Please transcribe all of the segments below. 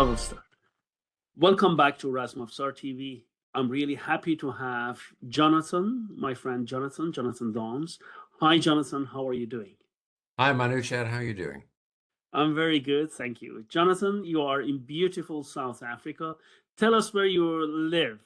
will start. Welcome back to Rasmafsar TV. I'm really happy to have Jonathan, my friend Jonathan Dawns. Hi, Jonathan. How are you doing? Hi, Manuchad. How are you doing? I'm very good, thank you. Jonathan, you are in beautiful South Africa. Tell us where you live.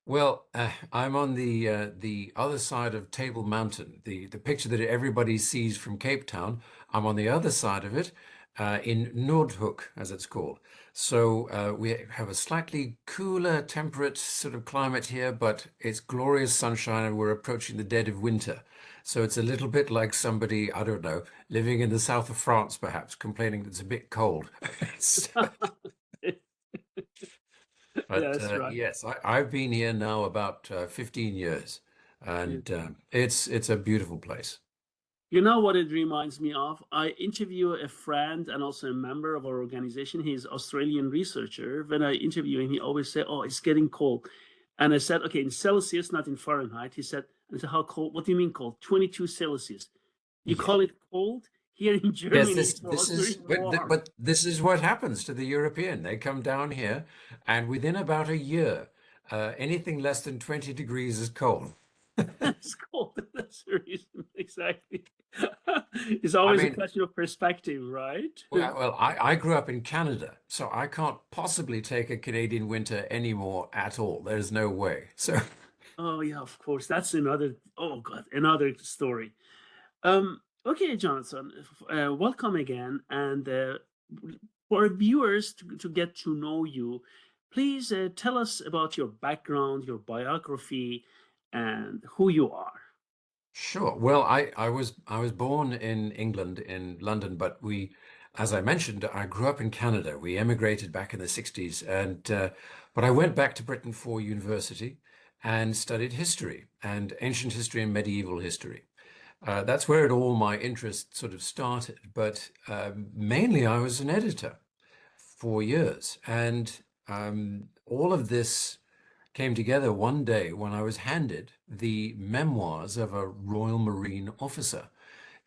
Well, I'm on the other side of Table Mountain, the picture that everybody sees from Cape Town. I'm on the other side of it, in Noordhoek, as it's called. So we have a slightly cooler, temperate sort of climate here, but it's glorious sunshine, and we're approaching the dead of winter. So it's a little bit like somebody, I don't know, living in the south of France, perhaps, complaining that it's a bit cold. But That's right. yes, I've been here now about 15 years, Yeah. and it's a beautiful place. You know what it reminds me of? I interview a friend and also a member of our organization. He's Australian researcher. When I interview him, he always say, "Oh, it's getting cold," and I said, "Okay, in Celsius, not in Fahrenheit." He said, "I said, how cold? What do you mean cold? 22 Celsius. You Yeah. call it cold? Here in Yes, Germany, this it this was is very warm." but this is what happens to the European. They come down here, and within about a year, anything less than 20 degrees is cold. It's cold. That's the reason, exactly. It's I always a mean, question of perspective, right? I grew up in Canada, so I can't possibly take a Canadian winter anymore at all. There's no way. So. Oh yeah, of course. That's another. Oh God, another story. Okay, Jonathan, welcome again. And for our viewers to get to know you, please tell us about your background, your biography, and who you are. Sure. Well, I was born in England, in London, but as I mentioned, I grew up in Canada. We emigrated back in the 60s, and but I went back to Britain for university and studied history and ancient history and medieval history. That's where all my interest sort of started. But mainly, I was an editor for years, and all of this came together one day when I was handed the memoirs of a Royal Marine officer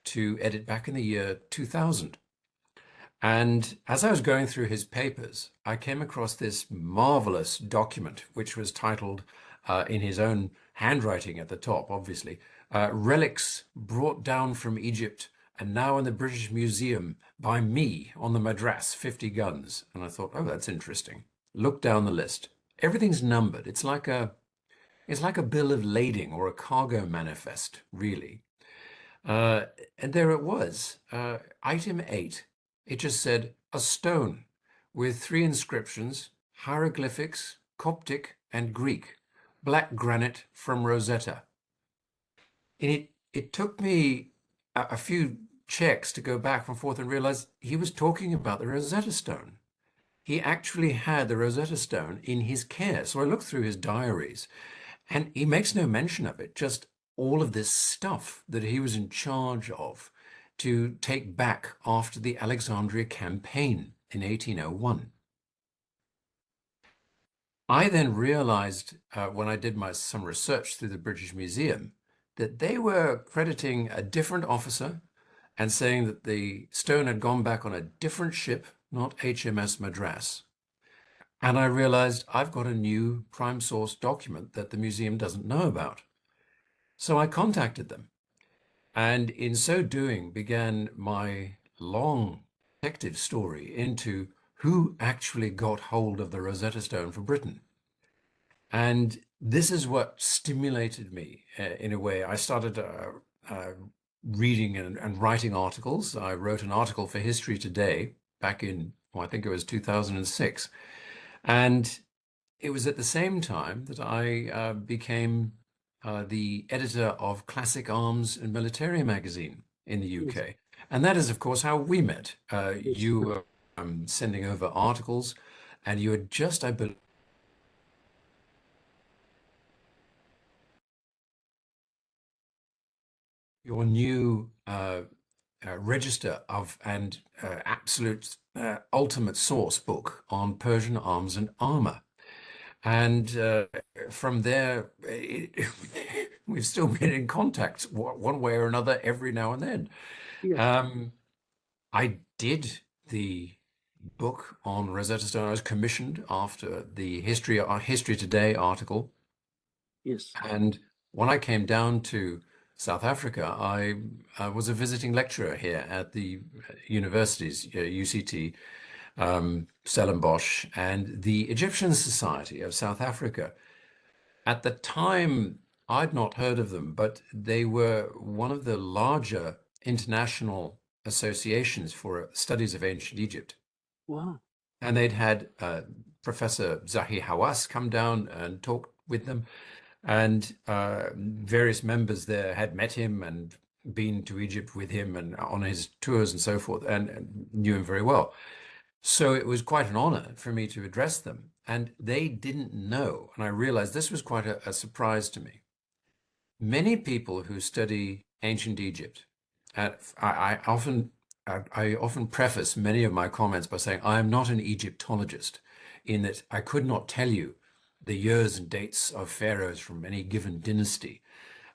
to edit back in the year 2000. And as I was going through his papers, I came across this marvelous document, which was titled, in his own handwriting at the top, obviously, Relics Brought Down from Egypt and Now in the British Museum by me on the Madras, 50 guns. And I thought, oh, that's interesting. Look down the list. Everything's numbered. It's like a bill of lading or a cargo manifest, really. Uh, and there it was, item 8. It just said a stone with 3 inscriptions, hieroglyphics, Coptic and Greek, black granite from Rosetta. And it took me a few checks to go back and forth and realize he was talking about the Rosetta Stone. He actually had the Rosetta Stone in his care. So I looked through his diaries, and he makes no mention of it, just all of this stuff that he was in charge of to take back after the Alexandria campaign in 1801. I then realized, when I did some research through the British Museum, that they were crediting a different officer and saying that the stone had gone back on a different ship, not HMS Madras. And I realized I've got a new prime source document that the museum doesn't know about. So I contacted them, and in so doing began my long detective story into who actually got hold of the Rosetta Stone for Britain. And this is what stimulated me, in a way. I started uh, reading and writing articles. I wrote an article for History Today back in, I think it was 2006. And it was at the same time that I became the editor of Classic Arms and Military magazine in the Yes, UK. And that is, of course, how we met. yes. You were sending over articles, and you had just, I believe, your new register of and absolute ultimate source book on Persian arms and armor. And from there, we've still been in contact one way or another every now and then. Yes. Um, I did the book on Rosetta Stone. I was commissioned after the History Today article. Yes. And when I came down to South Africa, I was a visiting lecturer here at the universities, UCT, Stellenbosch, and the Egyptian Society of South Africa. At the time, I'd not heard of them, but they were one of the larger international associations for studies of ancient Egypt. Wow. And they'd had Professor Zahi Hawass come down and talk with them. And various members there had met him and been to Egypt with him and on his tours and so forth, and knew him very well. So it was quite an honor for me to address them. And they didn't know. And I realized this was quite a surprise to me. Many people who study ancient Egypt, I often preface many of my comments by saying I am not an Egyptologist, in that I could not tell you the years and dates of pharaohs from any given dynasty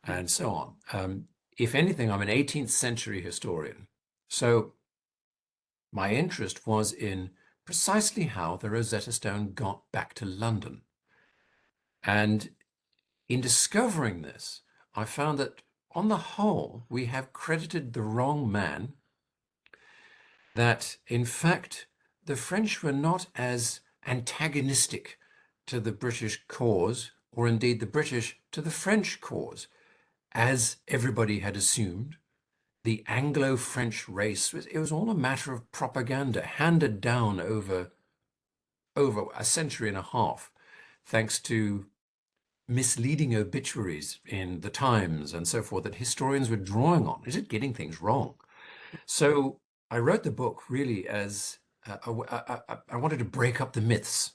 and so on. If anything, I'm an 18th century historian. So my interest was in precisely how the Rosetta Stone got back to London. And in discovering this, I found that on the whole, we have credited the wrong man, that in fact, the French were not as antagonistic to the British cause, or indeed the British to the French cause, as everybody had assumed. The Anglo-French race it was all a matter of propaganda handed down over a century and a half, thanks to misleading obituaries in the Times and so forth that historians were drawing on. Is it getting things wrong? So I wrote the book really as I wanted to break up the myths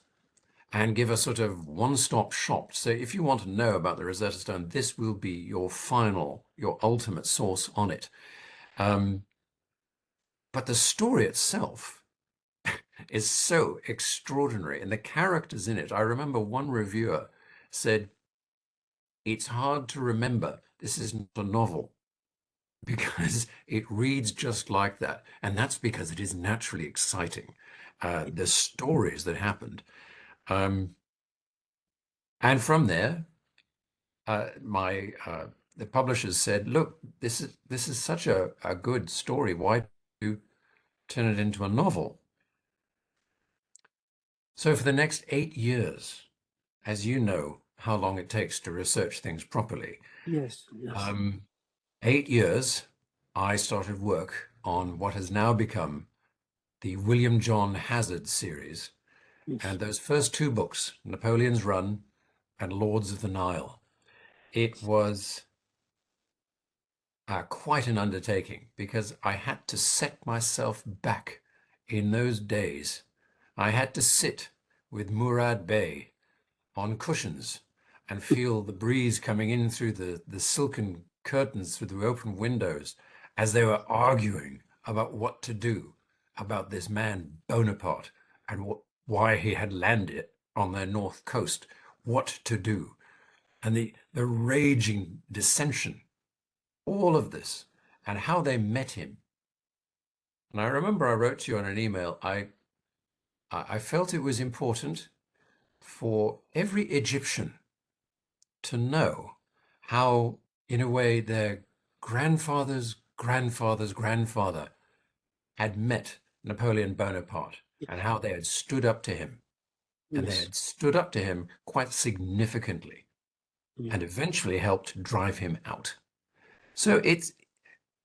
and give a sort of one-stop shop. So if you want to know about the Rosetta Stone, this will be your ultimate source on it. But the story itself is so extraordinary, and the characters in it. I remember one reviewer said, "It's hard to remember. This isn't a novel because it reads just like that." And that's because it is naturally exciting. The stories that happened. And from there, the publishers said, "Look, this is such a good story. Why don't you turn it into a novel?" So for the next 8 years, as you know how long it takes to research things properly, Yes. Yes. 8 years, I started work on what has now become the William John Hazard series. Yes. And those first two books, Napoleon's Run and Lords of the Nile, it was quite an undertaking because I had to set myself back in those days. I had to sit with Murad Bey on cushions and feel the breeze coming in through the silken curtains through the open windows as they were arguing about what to do about this man Bonaparte and why he had landed on their north coast, what to do, and the raging dissension, all of this, and how they met him. And I remember I wrote to you on an email, I felt it was important for every Egyptian to know how, in a way, their grandfather's grandfather's grandfather had met Napoleon Bonaparte and how they had stood up to him. And they Yes. had stood up to him quite significantly Yeah. and eventually helped drive him out. So it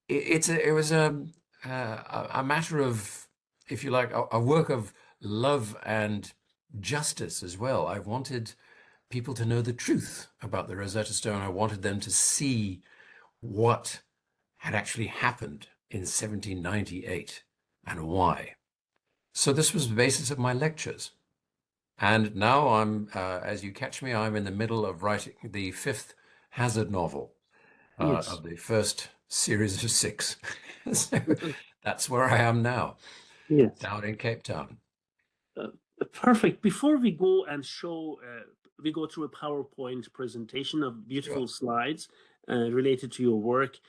was a matter of, if you like, a work of love and justice as well. I wanted people to know the truth about the Rosetta Stone. I wanted them to see what had actually happened in 1798 and why. So this was the basis of my lectures. And now as you catch me, I'm in the middle of writing the fifth Hazard novel Yes. of the first series of six. So that's where I am now, Yes. down in Cape Town. Uh, Perfect. Before we go and show, we go through a PowerPoint presentation of Sure. beautiful slides related to your work.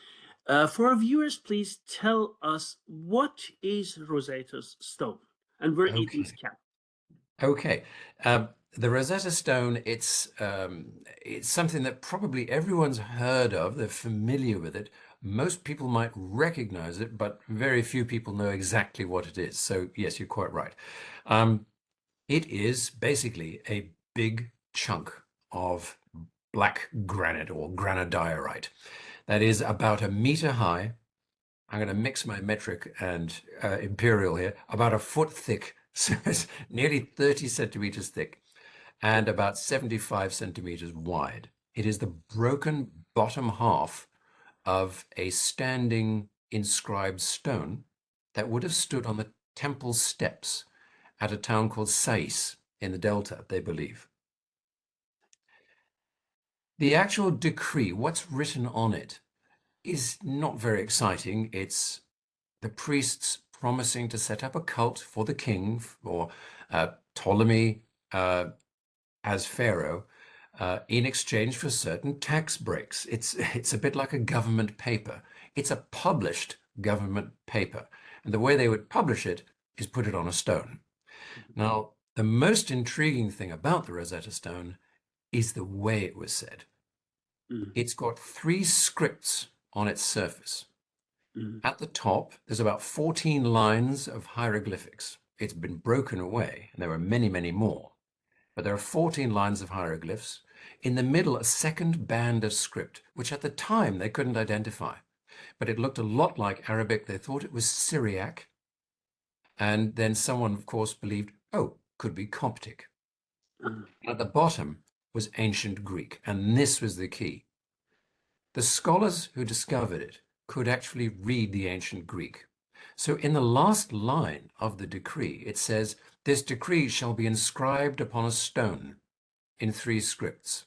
For our viewers, please tell us, what is Rosetta Stone? and where it is Okay. kept. Okay. The Rosetta Stone, it's something that probably everyone's heard of. They're familiar with it. Most people might recognize it, but very few people know exactly what it is. So yes, you're quite right. Um, it is basically a big chunk of black granite or granodiorite that is about a meter high. I'm going to mix my metric and imperial here, about a foot thick, so it's nearly 30 centimeters thick and about 75 centimeters wide. It is the broken bottom half of a standing inscribed stone that would have stood on the temple steps at a town called Sais in the Delta, they believe. The actual decree, what's written on it, is not very exciting. It's the priests promising to set up a cult for the king, or Ptolemy as pharaoh, in exchange for certain tax breaks. It's a bit like a government paper. It's a published government paper. And the way they would publish it is put it on a stone. Now, the most intriguing thing about the Rosetta Stone is the way it was said. Mm, It's got 3 scripts on its surface. mm, At the top, there's about 14 lines of hieroglyphics. It's been broken away, and there are many, many more. But there are 14 lines of hieroglyphs. In the middle, a second band of script, which at the time they couldn't identify. But it looked a lot like Arabic. They thought it was Syriac. And then someone, of course, believed, oh, could be Coptic. mm, At the bottom was ancient Greek, and this was the key. The scholars who discovered it could actually read the ancient Greek. So in the last line of the decree, it says, this decree shall be inscribed upon a stone in 3 scripts.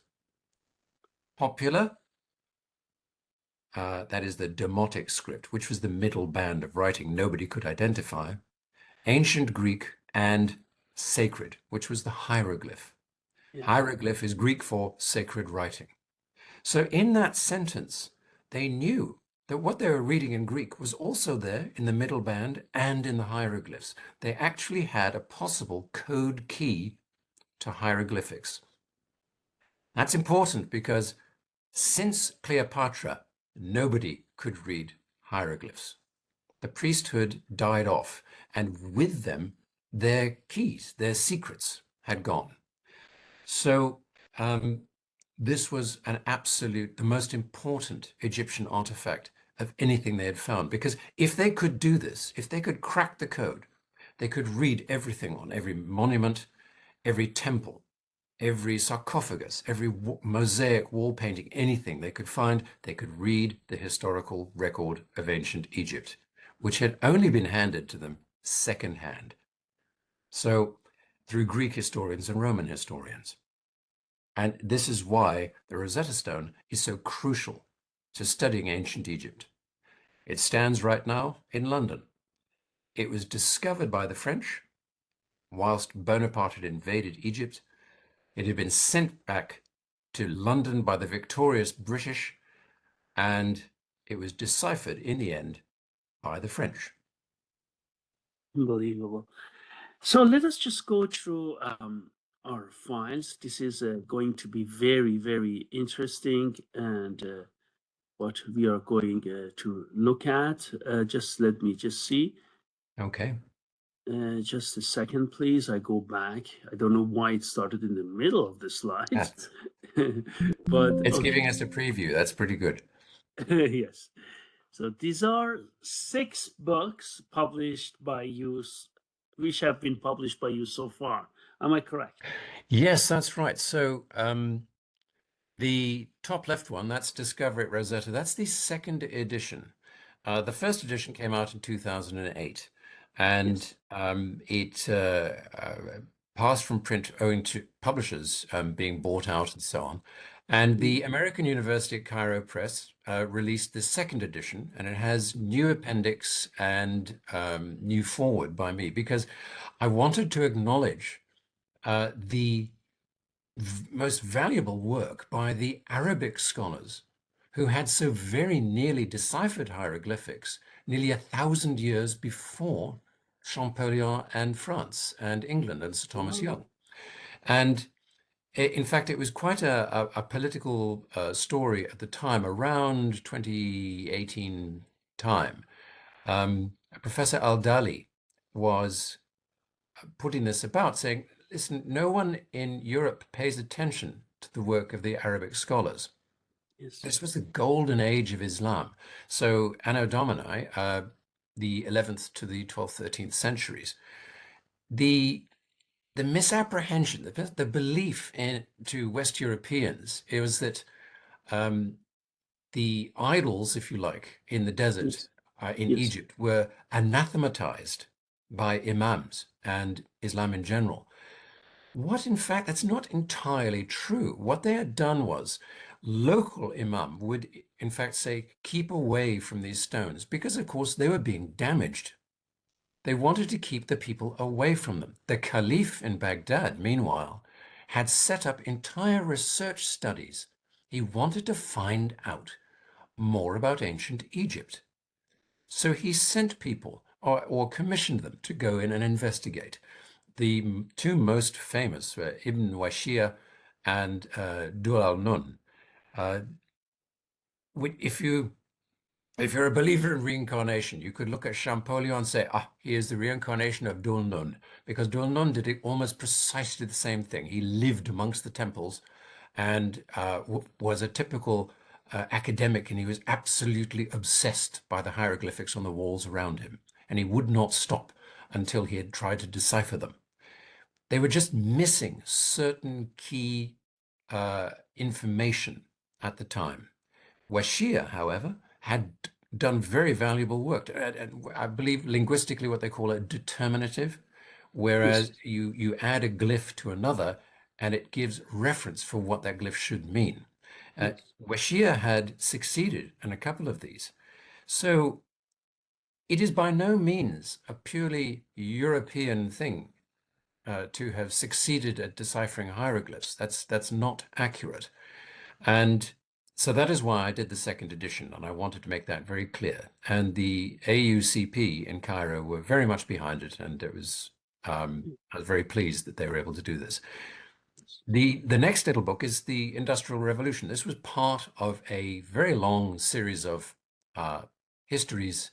Popular, that is the Demotic script, which was the middle band of writing nobody could identify. Ancient Greek, and sacred, which was the hieroglyph. yeah. Hieroglyph is Greek for sacred writing. So in that sentence, they knew that what they were reading in Greek was also there in the middle band and in the hieroglyphs. They actually had a possible code key to hieroglyphics. That's important because since Cleopatra, nobody could read hieroglyphs. The priesthood died off, and with them, their keys, their secrets had gone. So this was an absolute, the most important Egyptian artifact of anything they had found. Because if they could do this, if they could crack the code, they could read everything on every monument, every temple, every sarcophagus, every mosaic wall painting, anything they could find, they could read the historical record of ancient Egypt, which had only been handed to them secondhand. So through Greek historians and Roman historians. And this is why the Rosetta Stone is so crucial to studying ancient Egypt. It stands right now in London. It was discovered by the French whilst Bonaparte had invaded Egypt. It had been sent back to London by the victorious British, and it was deciphered in the end by the French. Unbelievable. So let us just go through our files. This is going to be very, very interesting, and what we are going to look at. Just let me just see. Okay. Just a second, please. I go back. I don't know why it started in the middle of the slides, but It's okay. giving us a preview. That's pretty good. Yes. So these are 6 books published by you, which have been published by you so far. Am I correct? Yes, that's right. So the top left one, that's Discover at Rosetta. That's the second edition. The first edition came out in 2008, Yes. and it passed from print owing to publishers being bought out and so on. And Mm, the American University at Cairo Press released the second edition, and it has new appendix and new forward by me because I wanted to acknowledge the most valuable work by the Arabic scholars who had so very nearly deciphered hieroglyphics nearly 1,000 years before Champollion and France and England and Sir Thomas Wow. Young. And in fact, it was quite a political story at the time, around 2018 time. Professor Al-Dali was putting this about, saying, listen, no one in Europe pays attention to the work of the Arabic scholars. Yes. This was the golden age of Islam. So Anno Domini, the 11th to the 12th, 13th centuries, the the misapprehension, the belief in to West Europeans, it was that um, the idols, if you like, in the desert Yes. in Yes. Egypt were anathematized by imams and Islam in general. What, in fact, that's not entirely true. What they had done was local imam would, in fact, say, keep away from these stones because, of course, they were being damaged. They wanted to keep the people away from them. The Caliph in Baghdad, meanwhile, had set up entire research studies. He wanted to find out more about ancient Egypt. So he sent people or commissioned them to go in and investigate. The two most famous were Ibn Washir and Dur al-Nun. Uh, if you're a believer in reincarnation, you could look at Champollion and say, ah, he is the reincarnation of Dul Nun, because Dul Nun did it almost precisely the same thing. He lived amongst the temples and was a typical academic, and he was absolutely obsessed by the hieroglyphics on the walls around him, and he would not stop until he had tried to decipher them. They were just missing certain key information at the time. Washir, however, had done very valuable work. And I believe linguistically what they call a determinative, Yes. whereas you add a glyph to another and it gives reference for what that glyph should mean. Yes. Washir had succeeded in a couple of these. So it is by no means a purely European thing to have succeeded at deciphering hieroglyphs. That's not accurate. And so that is why I did the second edition, and I wanted to make that very clear. And the AUCP in Cairo were very much behind it, and I was very pleased that they were able to do this. Yes. The next little book is the Industrial Revolution. This was part of a very long series of uh, histories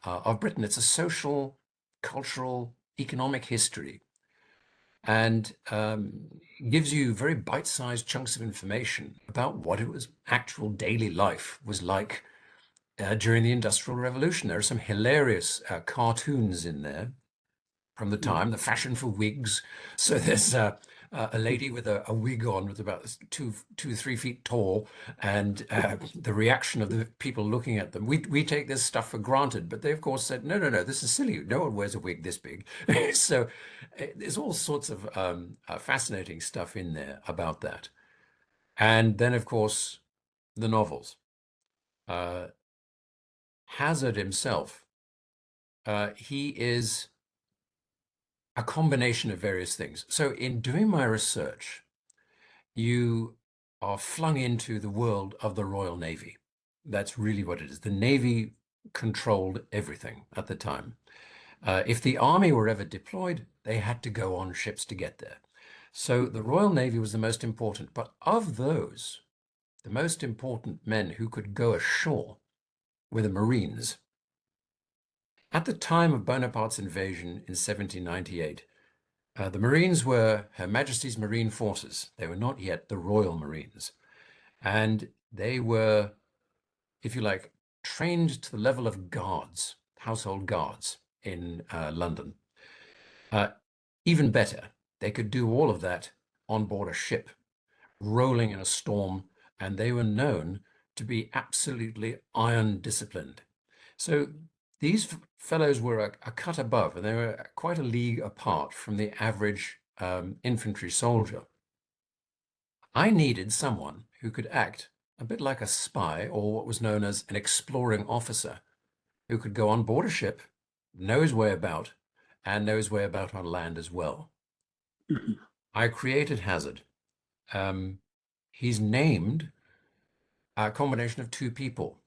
of Britain. It's a social, cultural, economic history and gives you very bite-sized chunks of information about what it was actual daily life was like during the Industrial Revolution. There are some hilarious cartoons in there from the Mm. time, the fashion for wigs. So there's a lady with a wig on with about 3 feet tall, and the reaction of the people looking at them. We take this stuff for granted, but they of course said, no, no, no, this is silly. No one wears a wig this big. So there's all sorts of fascinating stuff in there about that. And then of course the novels. Uh, Hazard himself, he is a combination of various things. So in doing my research, you are flung into the world of the Royal Navy. That's really what it is. The Navy controlled everything at the time. If the army were ever deployed, they had to go on ships to get there. So the Royal Navy was the most important. But of those, the most important men who could go ashore were the Marines. At the time of Bonaparte's invasion in 1798, the Marines were Her Majesty's Marine Forces. They were not yet the Royal Marines. And they were, if you like, trained to the level of guards, household guards in London. Even better, they could do all of that on board a ship, rolling in a storm, and they were known to be absolutely iron disciplined. So these fellows were a cut above, and they were quite a league apart from the average infantry soldier. I needed someone who could act a bit like a spy or what was known as an exploring officer, who could go on board a ship, know his way about, and know his way about on land as well. Mhm. I created Hazard. Um, he's named a combination of two people.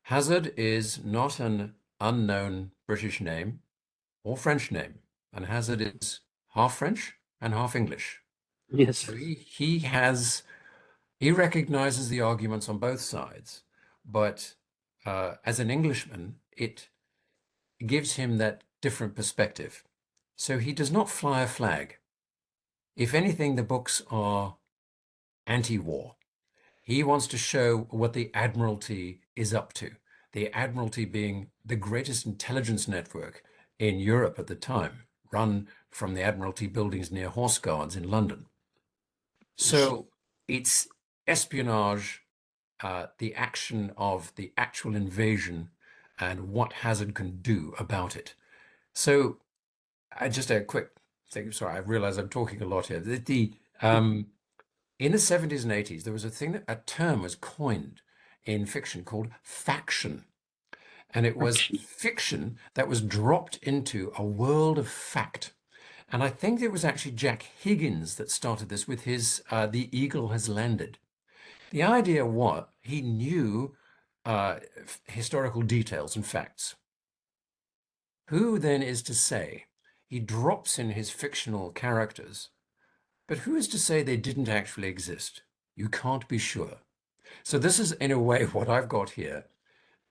Hazard is not an unknown British name. or French name, and Hazard is half French and half English. Yes. So he recognizes the arguments on both sides, but as an Englishman, it gives him that different perspective. So he does not fly a flag. If anything, the books are anti-war. He wants to show what the Admiralty is up to. The Admiralty being the greatest intelligence network in Europe at the time, run from the Admiralty buildings near Horse Guards in London. Yes. So it's espionage, the action of the actual invasion, and what Hazard can do about it. So just a quick thing. Sorry, I realize I'm talking a lot here. In the 70s and 80s, there was a term was coined in fiction called faction. And it was Actually, fiction that was dropped into a world of fact. And I think it was actually Jack Higgins that started this with his The Eagle Has Landed. The idea was he knew historical details and facts. Who then is to say he drops in his fictional characters, but who is to say they didn't actually exist? You can't be sure. So this is, in a way, what I've got here.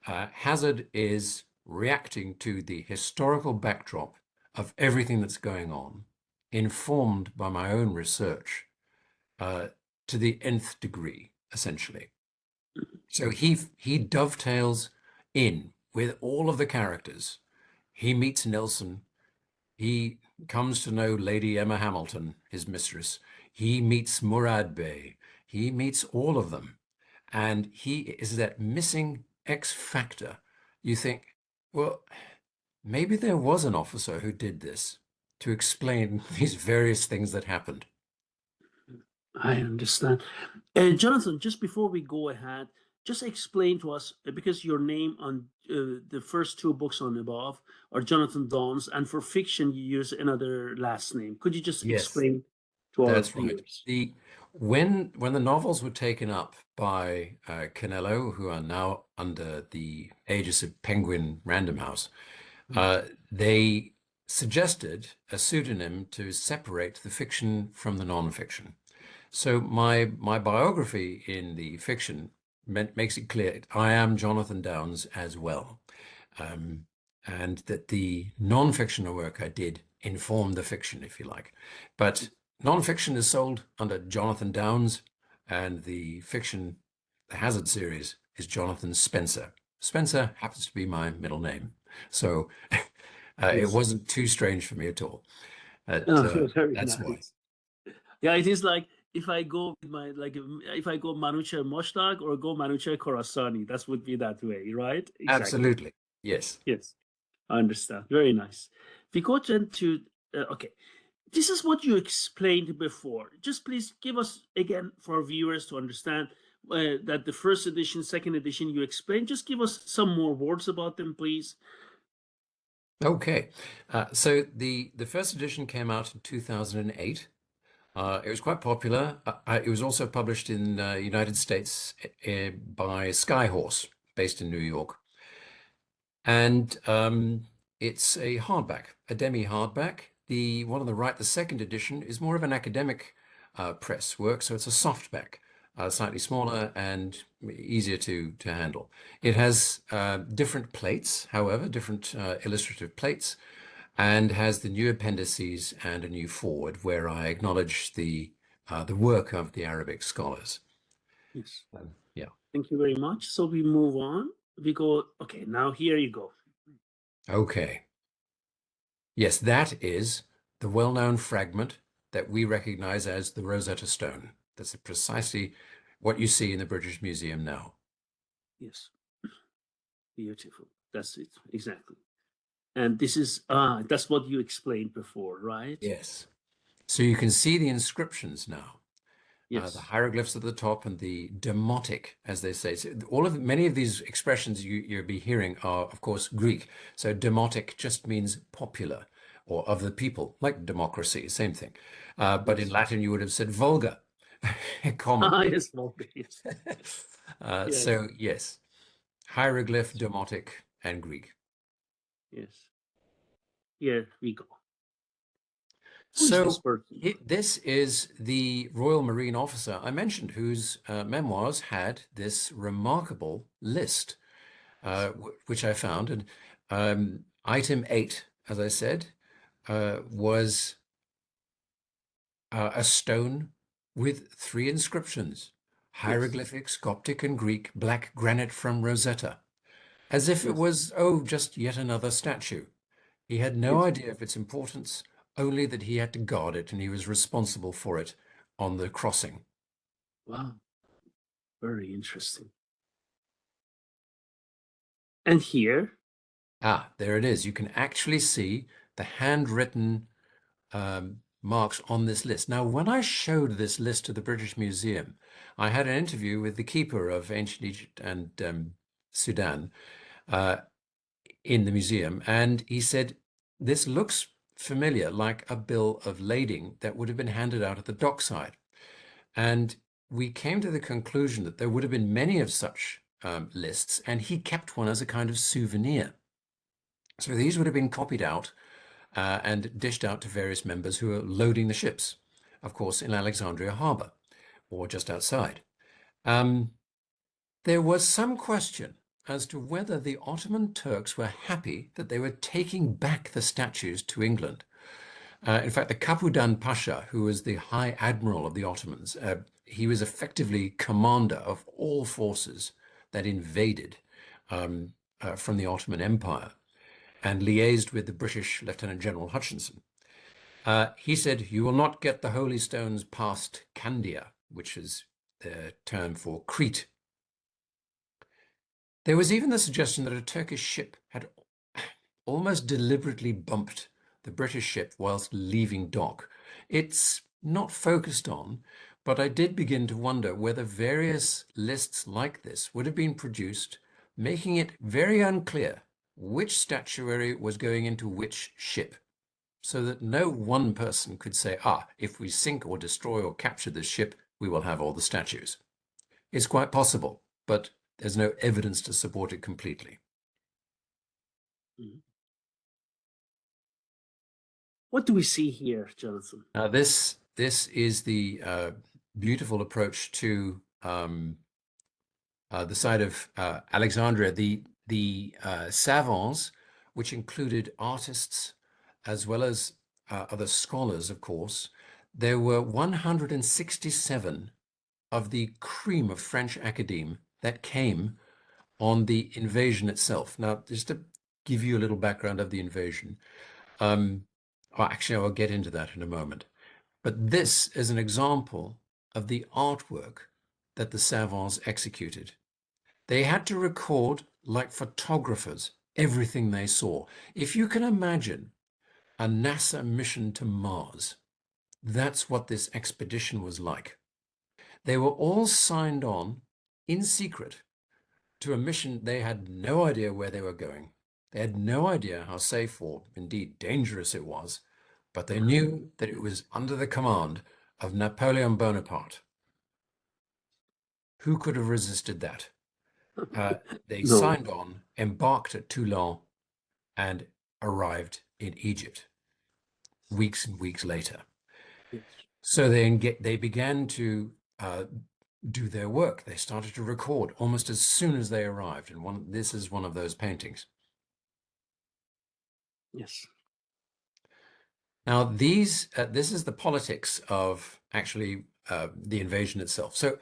Hazard is reacting to the historical backdrop of everything that's going on, informed by my own research to the nth degree, essentially. So he dovetails in with all of the characters. He meets Nelson. He comes to know Lady Emma Hamilton, his mistress. He meets Murad Bey. He meets all of them. And he is that missing X factor. You think, well, maybe there was an officer who did this to explain these various things that happened. I understand. Jonathan, just before we go ahead, just explain to us because your name on the first two books on above are Jonathan Dawes, and for fiction you use another last name. Could you just Yes, explain to our that's right. viewers? When the novels were taken up by Canello, who are now under the aegis of Penguin Random House, they suggested a pseudonym to separate the fiction from the non-fiction. So my biography in the fiction makes it clear I am Jonathan Downes as well, um, and that the non-fictional work I did informed the fiction, if you like. But non-fiction is sold under Jonathan Downes, and the fiction, the Hazard series, is Jonathan Spencer. Spencer happens to be my middle name, so it Yes. wasn't too strange for me at all. Oh, very That's why. nice. Yeah, it is like if I go with my like if I go Manucher Moshtag or go Manucher Khorasani, that would be that way, right? Exactly. Absolutely. Yes. Yes, I understand. Very nice. We go then to okay. This is what you explained before. Just please give us again for our viewers to understand that the first edition, second edition you explained. Just give us some more words about them, please. Okay. So the first edition came out in 2008. It was quite popular. It was also published in the United States by Skyhorse, based in New York. And it's a hardback, a demi-hardback. The one on the right, the second edition, is more of an academic press work, so it's a softback, slightly smaller and easier to handle. It has different plates, however, different illustrative plates, and has the new appendices and a new foreword where I acknowledge the work of the Arabic scholars. Yes. Yeah. Thank you very much. So we move on. We go, okay, now here you go. Okay. Yes, that is the well-known fragment that we recognize as the Rosetta Stone. That's precisely what you see in the British Museum now. Yes. Beautiful. That's it. Exactly. And this is, that's what you explained before, right? Yes. So you can see the inscriptions now. The Yes. hieroglyphs at the top and the demotic, as they say. So many of these expressions you'll be hearing are, of course, Greek. So demotic just means popular or of the people, like democracy, same thing. But in Yes. Latin, you would have said vulgar, common. Yes, yes. Yes. So yes, hieroglyph, demotic, and Greek. Yes. Here we go. Who is this So person? this is the Royal Marine officer I mentioned, whose memoirs had this remarkable list, which I found. And item 8, as I said, was a stone with 3 inscriptions: Yes, hieroglyphics, Coptic and Greek, black granite from Rosetta, as if it yes, was, oh, just yet another statue. He had no yes. idea of its importance, only that he had to guard it and he was responsible for it on the crossing. Wow, very interesting. And here, Ah, there it is. You can actually see the handwritten marks on this list. Now, when I showed this list to the British Museum, I had an interview with the keeper of ancient Egypt and Sudan in the museum, and he said, this looks familiar, like a bill of lading that would have been handed out at the dockside. And we came to the conclusion that there would have been many of such lists, and he kept one as a kind of souvenir. So these would have been copied out and dished out to various members who are loading the ships, of course, in Alexandria Harbor or just outside. There was some question as to whether the Ottoman Turks were happy that they were taking back the statues to England. In fact, the Kapudan Pasha, who was the High Admiral of the Ottomans, he was effectively commander of all forces that invaded from the Ottoman Empire and liaised with the British Lieutenant General Hutchinson. He said, "You will not get the holy stones past Candia," which is the term for Crete. There was even the suggestion that a Turkish ship had almost deliberately bumped the British ship whilst leaving dock. It's not focused on, but I did begin to wonder whether various lists like this would have been produced, making it very unclear which statuary was going into which ship, so that no one person could say, if we sink or destroy or capture this ship, we will have all the statues. It's quite possible, but there's no evidence to support it completely. what do we see here, Jonathan? Now, this is the beautiful approach to the site of Alexandria. The savants, which included artists as well as other scholars, of course, there were 167 of the cream of French academe that came on the invasion itself. Now, just to give you a little background of the invasion, actually, I'll get into that in a moment. But this is an example of the artwork that the savants executed. They had to record, like photographers, everything they saw. If you can imagine a NASA mission to Mars, that's what this expedition was like. They were all signed on in secret to a mission. They had no idea where they were going. They had no idea how safe or indeed dangerous it was, but they knew that it was under the command of Napoleon Bonaparte. Who could have resisted that? They No. signed on, embarked at Toulon, and arrived in Egypt weeks and weeks later. Yes. So they began to do their work. They started to record almost as soon as they arrived. And this is one of those paintings. Yes. Now, this is the politics of actually the invasion itself. So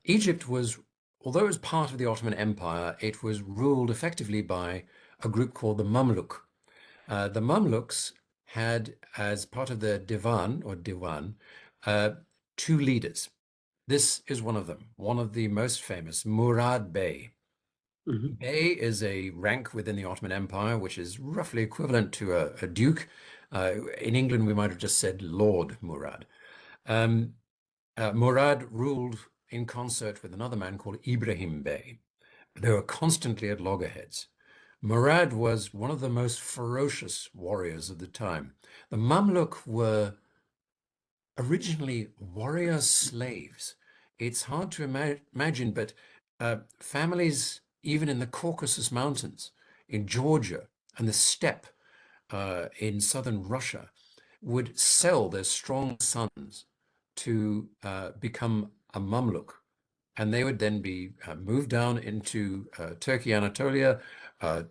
Egypt was, although it was part of the Ottoman Empire, it was ruled effectively by a group called the Mamluk. The Mamluks had, as part of the Diwan, 2 leaders. This is one of them, one of the most famous, Murad Bey. Mm-hmm. Bey is a rank within the Ottoman Empire, which is roughly equivalent to a duke. In England, we might have just said Lord Murad. Murad ruled in concert with another man called Ibrahim Bey. They were constantly at loggerheads. Murad was one of the most ferocious warriors of the time. The Mamluk were originally warrior slaves. It's hard to imagine, but families, even in the Caucasus Mountains, in Georgia and the steppe, in southern Russia would sell their strong sons to become a Mamluk, and they would then be moved down into Turkey, Anatolia,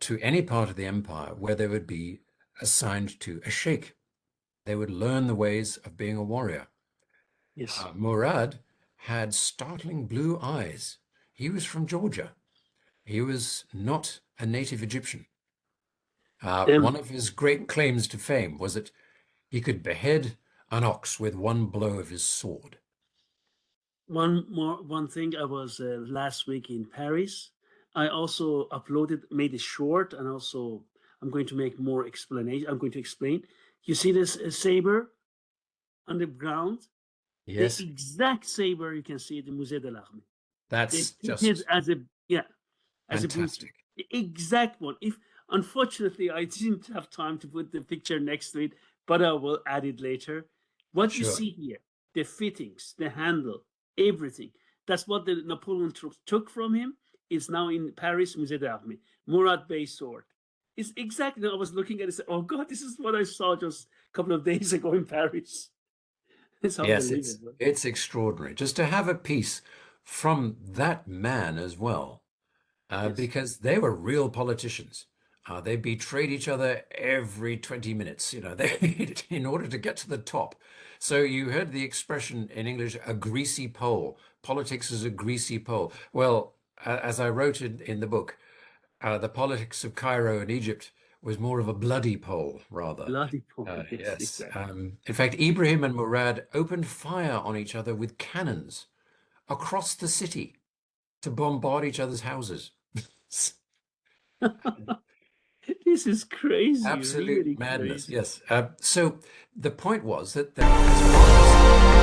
to any part of the empire where they would be assigned to a sheikh. They would learn the ways of being a warrior. Yes. Murad had startling blue eyes. He was from Georgia. He was not a native Egyptian. One of his great claims to fame was that he could behead an ox with one blow of his sword. One thing, I was last week in Paris. I also made it short, and also I'm going to make more explanation. I'm going to explain. You see this saber on the ground? The Yes, exact saber, you can see it in Musée de l'Armée. They that's fit it just as a booty. fantastic. The exact one. If unfortunately I didn't have time to put the picture next to it, but I will add it later. What you Sure. see here, the fittings, the handle, everything. That's what the Napoleon troops took from him. It's now in Paris, Musée d'Armée. Murad Bey's sword. It's exactly. I was looking at it and said, "Oh God, this is what I saw just a couple of days ago in Paris." It's Yes, unbelievable. it's extraordinary just to have a piece from that man as well, Yes. because they were real politicians. They betrayed each other every 20 minutes, they in order to get to the top. So you heard the expression in English, a greasy pole. Politics is a greasy pole. Well, as I wrote in the book, the politics of Cairo and Egypt was more of a bloody pole, rather. Bloody point. Yes, Yes. exactly. In fact, Ibrahim and Murad opened fire on each other with cannons across the city to bombard each other's houses. This is crazy, Absolute really madness. crazy. Yes. So the point was that as far as